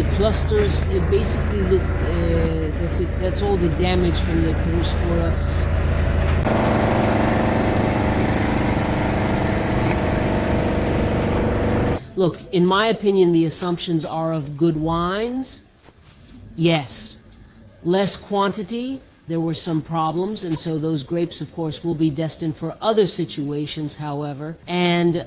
the clusters basically look, that's it. That's all the damage from the Peruspora. Look, in my opinion, the assumptions are of good wines. Yes. Less quantity. There were some problems, and so those grapes, of course, will be destined for other situations, however. And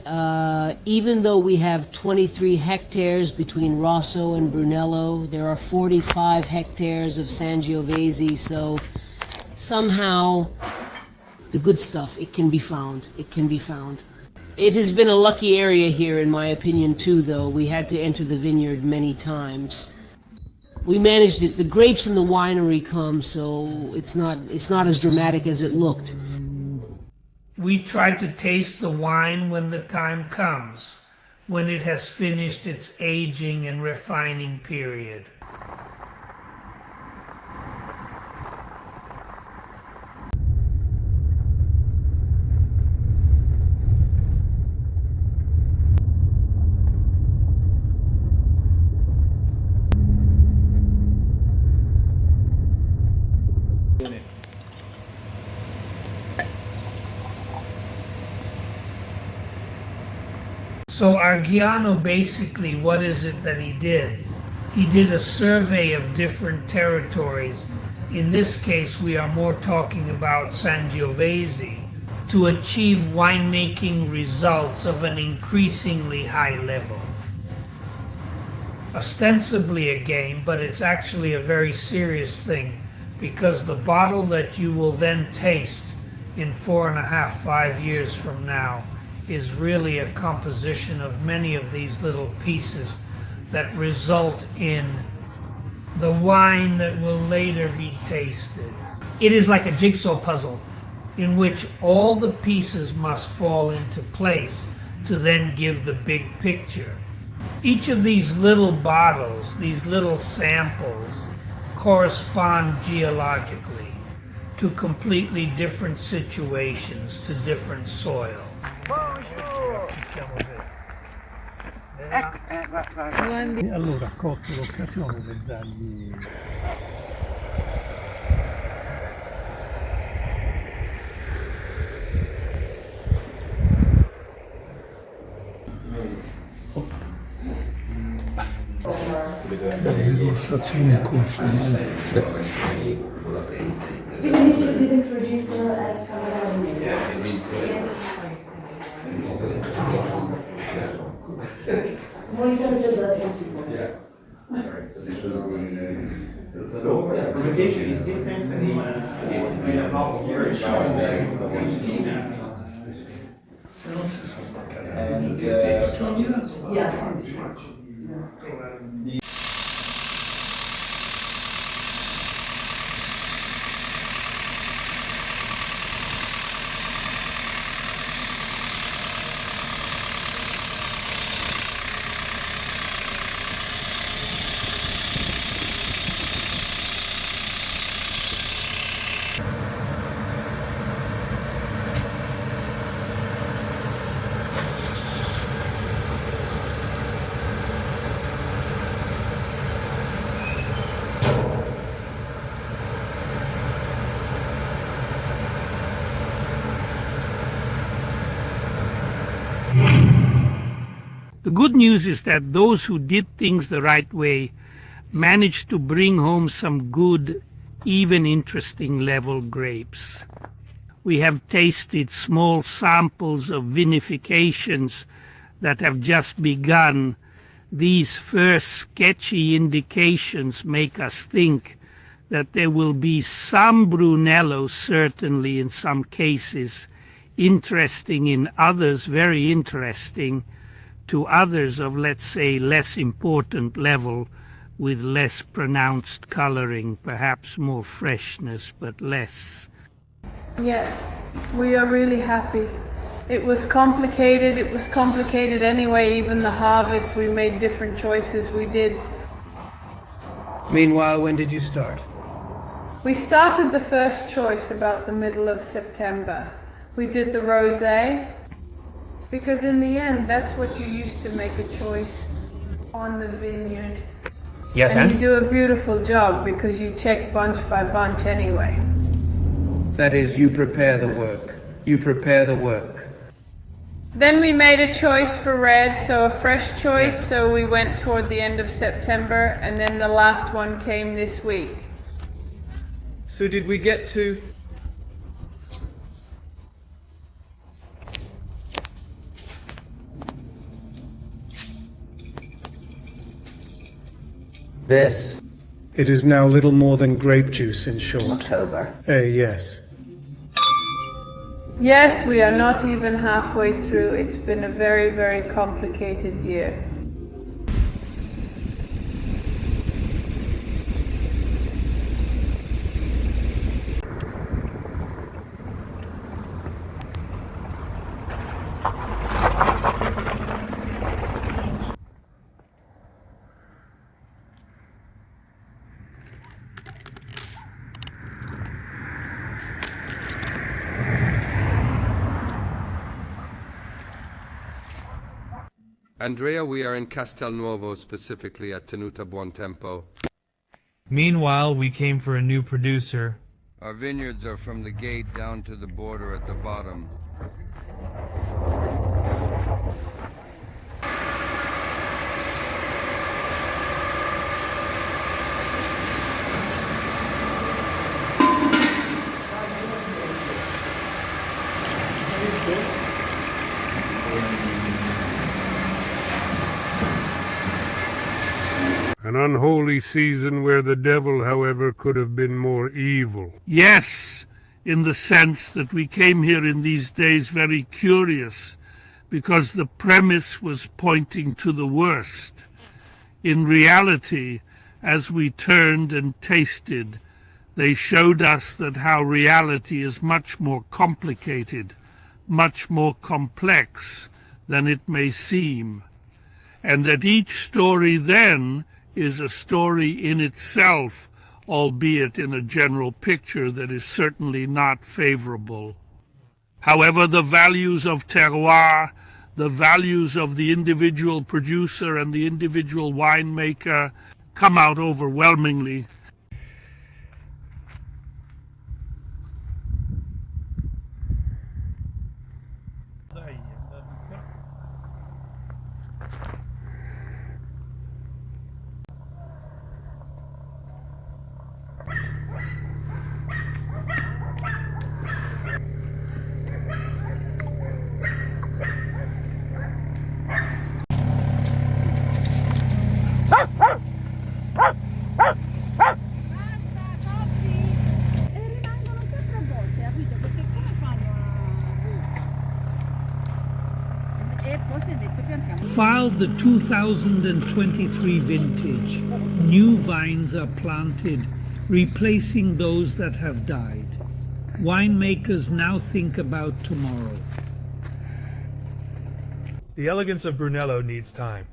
even though we have 23 hectares between Rosso and Brunello, there are 45 hectares of Sangiovese, so somehow the good stuff, it can be found. It can be found. It has been a lucky area here, in my opinion, too, though. We had to enter the vineyard many times. We managed it. The grapes in the winery come, so it's not as dramatic as it looked. We try to taste the wine when the time comes, when it has finished its aging and refining period. So Argiano basically, what is it that he did? He did a survey of different territories. In this case, we are more talking about Sangiovese, to achieve winemaking results of an increasingly high level. Ostensibly a game, but it's actually a very serious thing, because the bottle that you will then taste in 4.5, 5 years from now is really a composition of many of these little pieces that result in the wine that will later be tasted. It is like a jigsaw puzzle in which all the pieces must fall into place to then give the big picture. Each of these little bottles, these little samples, correspond geologically to completely different situations, to different soil. Allora ho colto l'occasione per dargli... La degustazione in corso. Do you didn't register as Cabernet? Monitor the blood. So fermentation is different in a half year and Yes. The good news is that those who did things the right way managed to bring home some good, even interesting level grapes. We have tasted small samples of vinifications that have just begun. These first sketchy indications make us think that there will be some Brunello, certainly in some cases, interesting in others, very interesting, to others of, let's say, less important level with less pronounced coloring, perhaps more freshness, but less. Yes, we are really happy. It was complicated anyway, even the harvest, we made different choices, we did. Meanwhile, when did you start? We started the first choice about the middle of September. We did the rosé, because in the end, that's what you used to make a choice on the vineyard. Yes, And you and? do a beautiful job because you check bunch by bunch anyway. That is, you prepare the work. You prepare the work. Then we made a choice for red, so a fresh choice, so we went toward the end of September, and then the last one came this week. So did we get to... This. It is now little more than grape juice, in short. October. Yes. Yes, we are not even halfway through. It's been a very, very complicated year. Andrea, we are in Castelnuovo, specifically at Tenuta Buontempo. Meanwhile, we came for a new producer. Our vineyards are from the gate down to the border at the bottom. An unholy season where the devil, however, could have been more evil. Yes, in the sense that we came here in these days very curious, because the premise was pointing to the worst. In reality, as we turned and tasted, they showed us that how reality is much more complicated, much more complex than it may seem, and that each story then is a story in itself, albeit in a general picture that is certainly not favorable. However, the values of terroir, the values of the individual producer and the individual winemaker come out overwhelmingly. Filed the 2023 vintage, new vines are planted, replacing those that have died. Winemakers now think about tomorrow. The elegance of Brunello needs time.